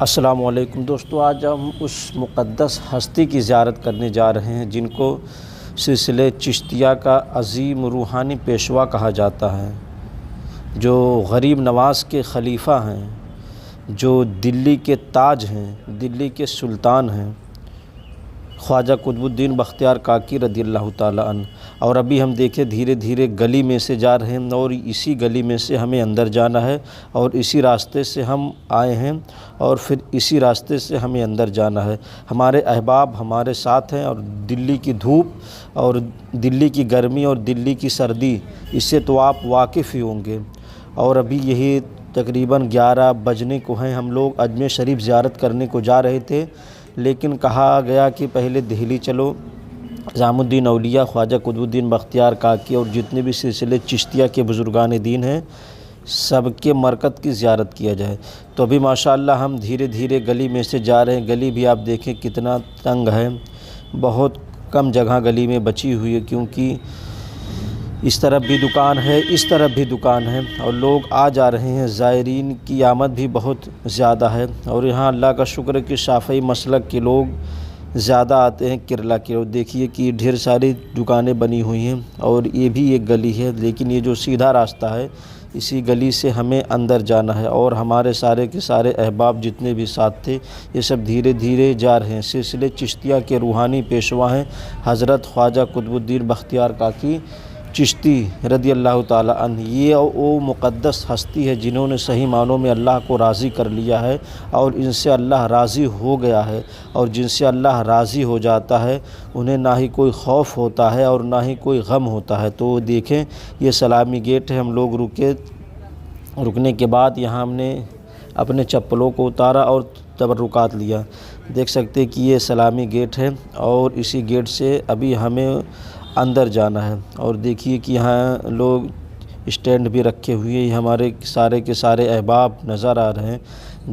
السلام علیکم دوستو، آج ہم اس مقدس ہستی کی زیارت کرنے جا رہے ہیں جن کو سلسلے چشتیہ کا عظیم روحانی پیشوا کہا جاتا ہے، جو غریب نواز کے خلیفہ ہیں، جو دلی کے تاج ہیں، دلی کے سلطان ہیں، خواجہ قطب الدین بختیار کاکی رضی اللہ تعالیٰ عنہ۔ اور ابھی ہم دیکھیں دھیرے دھیرے گلی میں سے جا رہے ہیں اور اسی گلی میں سے ہمیں اندر جانا ہے اور اسی راستے سے ہم آئے ہیں اور پھر اسی راستے سے ہمیں اندر جانا ہے۔ ہمارے احباب ہمارے ساتھ ہیں اور دلی کی دھوپ اور دلی کی گرمی اور دلی کی سردی، اس سے تو آپ واقف ہی ہوں گے۔ اور ابھی یہی تقریباً 11 بجنے کو ہیں۔ ہم لوگ اجمیر شریف زیارت کرنے کو جا رہے تھے، لیکن کہا گیا کہ پہلے دہلی چلو، نظام الدین اولیاء خواجہ قطب الدین بختیار کاکی اور جتنے بھی سلسلے چشتیہ کے بزرگان دین ہیں سب کے مرکز کی زیارت کیا جائے۔ تو ابھی ماشاءاللہ ہم دھیرے دھیرے گلی میں سے جا رہے ہیں۔ گلی بھی آپ دیکھیں کتنا تنگ ہے، بہت کم جگہ گلی میں بچی ہوئی ہے، کیونکہ اس طرف بھی دکان ہے، اس طرف بھی دکان ہے اور لوگ آ جا رہے ہیں۔ زائرین کی آمد بھی بہت زیادہ ہے اور یہاں اللہ کا شکر ہے کہ شافعی مسلک کے لوگ زیادہ آتے ہیں کیرلا کے۔ اور دیکھیے کہ ڈھیر ساری دکانیں بنی ہوئی ہیں اور یہ بھی ایک گلی ہے، لیکن یہ جو سیدھا راستہ ہے اسی گلی سے ہمیں اندر جانا ہے اور ہمارے سارے کے سارے احباب جتنے بھی ساتھ تھے یہ سب دھیرے دھیرے جا رہے ہیں۔ سلسلے چشتیہ کے روحانی پیشوا ہیں حضرت خواجہ قطب الدین بختیار کاکی چشتی رضی اللہ تعالیٰ عنہ۔ یہ وہ مقدس ہستی ہے جنہوں نے صحیح معنوں میں اللہ کو راضی کر لیا ہے اور ان سے اللہ راضی ہو گیا ہے، اور جن سے اللہ راضی ہو جاتا ہے انہیں نہ ہی کوئی خوف ہوتا ہے اور نہ ہی کوئی غم ہوتا ہے۔ تو دیکھیں یہ سلامی گیٹ ہے، ہم لوگ رکنے کے بعد یہاں ہم نے اپنے چپلوں کو اتارا اور تبرکات لیا۔ دیکھ سکتے کہ یہ سلامی گیٹ ہے اور اسی گیٹ سے ابھی ہمیں اندر جانا ہے۔ اور دیکھیے کہ یہاں لوگ اسٹینڈ بھی رکھے ہوئے ہیں، ہمارے سارے کے سارے احباب نظر آ رہے ہیں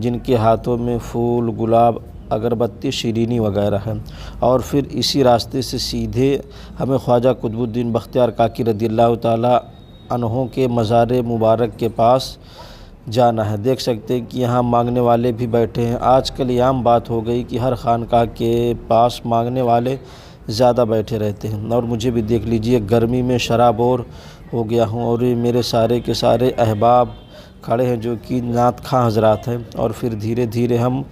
جن کے ہاتھوں میں پھول، گلاب، اگربتی، شیرینی وغیرہ ہے۔ اور پھر اسی راستے سے سیدھے ہمیں خواجہ قطب الدین بختیار کاکی رضی اللہ تعالیٰ عنہ کے مزار مبارک کے پاس جانا ہے۔ دیکھ سکتے ہیں کہ یہاں مانگنے والے بھی بیٹھے ہیں۔ آج کل یہ عام بات ہو گئی کہ ہر خانقاہ کے پاس مانگنے والے زیادہ بیٹھے رہتے ہیں، اور مجھے بھی دیکھ لیجئے گرمی میں شرابور ہو گیا ہوں اور یہ میرے سارے کے سارے احباب کھڑے ہیں جو کہ نعت خواں حضرات ہیں۔ اور پھر دھیرے دھیرے ہم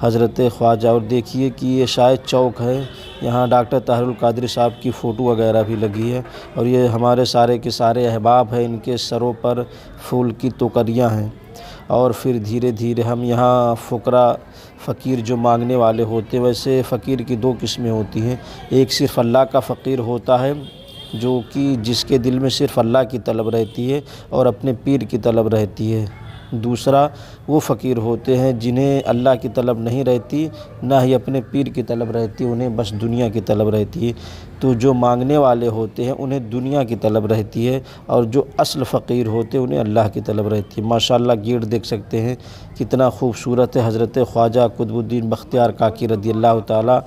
حضرت خواجہ، اور دیکھیے کہ یہ شاید چوک ہے، یہاں ڈاکٹر طاہر القادری صاحب کی فوٹو وغیرہ بھی لگی ہے اور یہ ہمارے سارے کے سارے احباب ہیں، ان کے سروں پر پھول کی ٹوکریاں ہیں۔ اور پھر دھیرے دھیرے ہم یہاں فقیر جو مانگنے والے ہوتے ہیں، ویسے فقیر کی 2 قسمیں ہوتی ہیں، ایک صرف اللہ کا فقیر ہوتا ہے جو کہ جس کے دل میں صرف اللہ کی طلب رہتی ہے اور اپنے پیر کی طلب رہتی ہے۔ دوسرا وہ فقیر ہوتے ہیں جنہیں اللہ کی طلب نہیں رہتی، نہ ہی اپنے پیر کی طلب رہتی، انہیں بس دنیا کی طلب رہتی ہے۔ تو جو مانگنے والے ہوتے ہیں انہیں دنیا کی طلب رہتی ہے اور جو اصل فقیر ہوتے ہیں انہیں اللہ کی طلب رہتی ہے۔ ماشاءاللہ گیٹ دیکھ سکتے ہیں کتنا خوبصورت ہے۔ حضرت خواجہ قطب الدین بختیار کاکی رضی اللہ تعالیٰ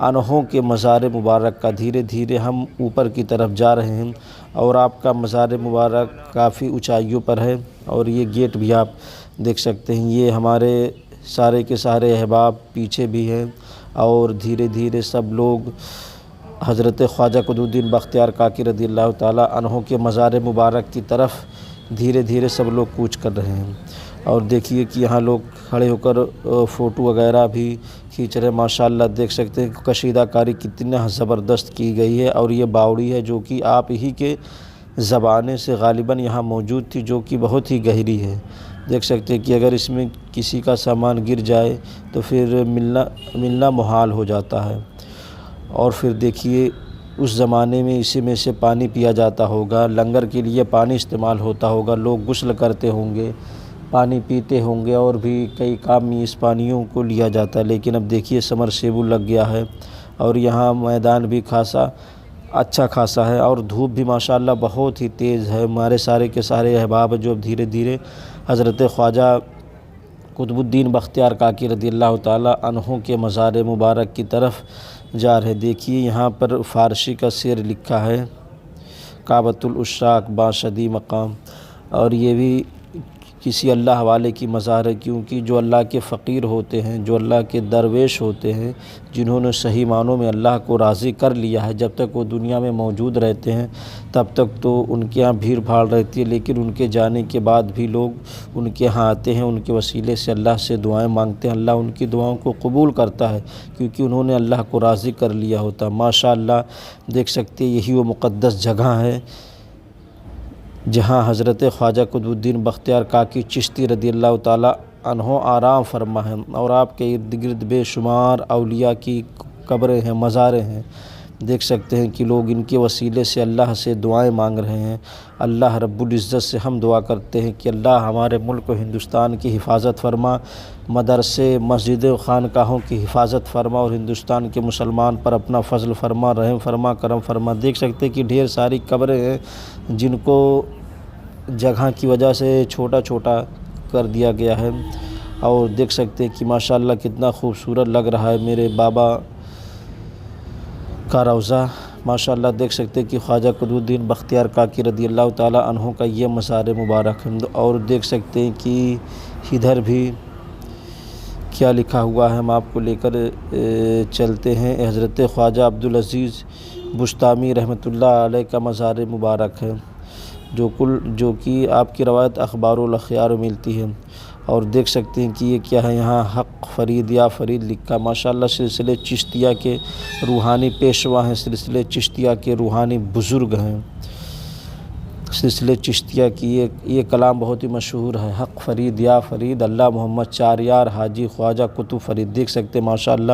عنہ کے مزار مبارک کا دھیرے دھیرے ہم اوپر کی طرف جا رہے ہیں، اور آپ کا مزار مبارک کافی اونچائیوں پر ہے اور یہ گیٹ بھی آپ دیکھ سکتے ہیں۔ یہ ہمارے سارے کے سارے احباب پیچھے بھی ہیں اور دھیرے دھیرے سب لوگ حضرت خواجہ قطب الدین بختیار کاکی رضی اللہ تعالیٰ عنہ کے مزار مبارک کی طرف دھیرے دھیرے سب لوگ کوچ کر رہے ہیں۔ اور دیکھیے کہ یہاں لوگ کھڑے ہو کر فوٹو وغیرہ بھی کھینچ رہے ہیں۔ ماشاءاللہ دیکھ سکتے ہیں کشیدہ کاری کتنا زبردست کی گئی ہے، اور یہ باوڑی ہے جو کہ آپ ہی کے زبانے سے غالباً یہاں موجود تھی، جو کہ بہت ہی گہری ہے۔ دیکھ سکتے ہیں کہ اگر اس میں کسی کا سامان گر جائے تو پھر ملنا محال ہو جاتا ہے۔ اور پھر دیکھیے اس زمانے میں اسی میں سے پانی پیا جاتا ہوگا، لنگر کے لیے پانی استعمال ہوتا ہوگا، لوگ غسل کرتے ہوں گے، پانی پیتے ہوں گے، اور بھی کئی کام میں اس پانیوں کو لیا جاتا ہے۔ لیکن اب دیکھیے سمرسیبل لگ گیا ہے اور یہاں میدان بھی اچھا خاصا ہے اور دھوپ بھی ماشاءاللہ بہت ہی تیز ہے۔ ہمارے سارے کے سارے احباب جو دھیرے دھیرے حضرت خواجہ قطب الدین بختیار کاکی رضی اللہ تعالیٰ عنہ کے مزار مبارک کی طرف جا رہے۔ دیکھیے یہاں پر فارسی کا شعر لکھا ہے، کعبۃ العشاق باشدی مقام، اور یہ بھی کسی اللہ والے کی مزار ہے، کیونکہ جو اللہ کے فقیر ہوتے ہیں، جو اللہ کے درویش ہوتے ہیں، جنہوں نے صحیح معنوں میں اللہ کو راضی کر لیا ہے، جب تک وہ دنیا میں موجود رہتے ہیں تب تک تو ان کے ہاں بھیڑ بھاڑ رہتی ہے، لیکن ان کے جانے کے بعد بھی لوگ ان کے ہاں آتے ہیں، ان کے وسیلے سے اللہ سے دعائیں مانگتے ہیں، اللہ ان کی دعاؤں کو قبول کرتا ہے، کیونکہ انہوں نے اللہ کو راضی کر لیا ہوتا ہے۔ ماشاءاللہ دیکھ سکتے یہی وہ مقدس جگہ ہے جہاں حضرت خواجہ قطب الدین بختیار کاکی چشتی رضی اللہ تعالیٰ عنہ آرام فرما ہے، اور آپ کے ارد گرد بے شمار اولیاء کی قبریں ہیں، مزاریں ہیں۔ دیکھ سکتے ہیں کہ لوگ ان کے وسیلے سے اللہ سے دعائیں مانگ رہے ہیں۔ اللہ رب العزت سے ہم دعا کرتے ہیں کہ اللہ ہمارے ملک و ہندوستان کی حفاظت فرما، مدرسے، مسجد و خانقاہوں کی حفاظت فرما، اور ہندوستان کے مسلمان پر اپنا فضل فرما، رحم فرما، کرم فرما۔ دیکھ سکتے ہیں کہ ڈھیر ساری قبریں ہیں جن کو جگہ کی وجہ سے چھوٹا چھوٹا کر دیا گیا ہے، اور دیکھ سکتے ہیں کہ ماشاءاللہ کتنا خوبصورت لگ رہا ہے میرے بابا کا روضہ۔ ماشاءاللہ دیکھ سکتے ہیں کہ خواجہ قطب الدین بختیار کاکی رضی اللہ تعالیٰ عنہ کا یہ مزار مبارک ہے، اور دیکھ سکتے ہیں کہ ادھر بھی کیا لکھا ہوا ہے، ہم آپ کو لے کر چلتے ہیں۔ حضرت خواجہ عبدالعزیز بستامی رحمۃ اللہ علیہ کا مزار مبارک ہے، جو کہ آپ کی روایت اخبار الاخیار میں ملتی ہے، اور دیکھ سکتے ہیں کہ یہ کیا ہے، یہاں حق فرید یا فرید لکھا۔ ماشاءاللہ سلسلے چشتیہ کے روحانی پیشوا ہیں، سلسلے چشتیہ کے روحانی بزرگ ہیں۔ سلسلے چشتیہ کی یہ کلام بہت ہی مشہور ہے، حق فرید یا فرید اللہ محمد چار یار حاجی خواجہ قطب فرید۔ دیکھ سکتے ہیں ماشاءاللہ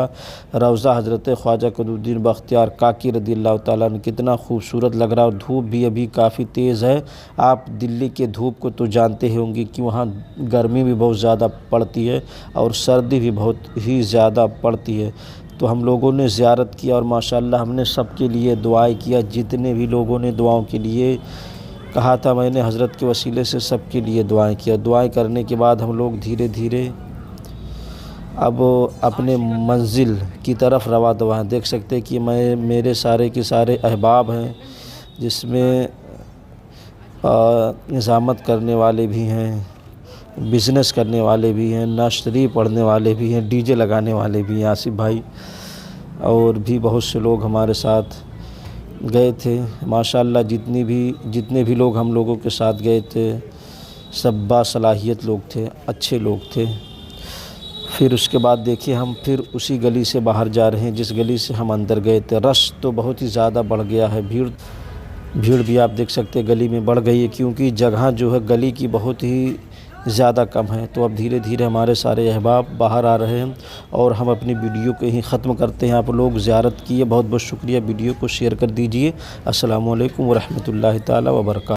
روضہ حضرت خواجہ قطب الدین بختیار کاکی رضی اللہ تعالیٰ عنہ کتنا خوبصورت لگ رہا ہے، اور دھوپ بھی ابھی کافی تیز ہے۔ آپ دلی کے دھوپ کو تو جانتے ہی ہوں گے کہ وہاں گرمی بھی بہت زیادہ پڑتی ہے اور سردی بھی بہت ہی زیادہ پڑتی ہے۔ تو ہم لوگوں نے زیارت کیا، اور ماشاءاللہ ہم نے سب کے لیے دعائیں کیا، جتنے بھی لوگوں نے دعاؤں کے لیے کہا تھا میں نے حضرت کے وسیلے سے سب کے لیے دعائیں کیا۔ دعائیں کرنے کے بعد ہم لوگ دھیرے دھیرے اب اپنے منزل کی طرف رواں ہیں۔ دیکھ سکتے کہ میرے سارے کے سارے احباب ہیں، جس میں نظامت کرنے والے بھی ہیں، بزنس کرنے والے بھی ہیں، ناشتری پڑھنے والے بھی ہیں، ڈی جے لگانے والے بھی ہیں، آصف بھائی، اور بھی بہت سے لوگ ہمارے ساتھ گئے تھے۔ ماشاءاللہ جتنے بھی لوگ ہم لوگوں کے ساتھ گئے تھے سب باصلاحیت لوگ تھے، اچھے لوگ تھے۔ پھر اس کے بعد دیکھیے ہم پھر اسی گلی سے باہر جا رہے ہیں جس گلی سے ہم اندر گئے تھے۔ رش تو بہت ہی زیادہ بڑھ گیا ہے، بھیڑ بھی آپ دیکھ سکتے ہیں گلی میں بڑھ گئی ہے، کیونکہ جگہ جو ہے گلی کی بہت ہی زیادہ کم ہے۔ تو اب دھیرے دھیرے ہمارے سارے احباب باہر آ رہے ہیں، اور ہم اپنی ویڈیو کو ہی ختم کرتے ہیں۔ آپ لوگ زیارت کیے، بہت بہت شکریہ، ویڈیو کو شیئر کر دیجئے۔ السلام علیکم ورحمۃ اللہ تعالیٰ وبرکاتہ۔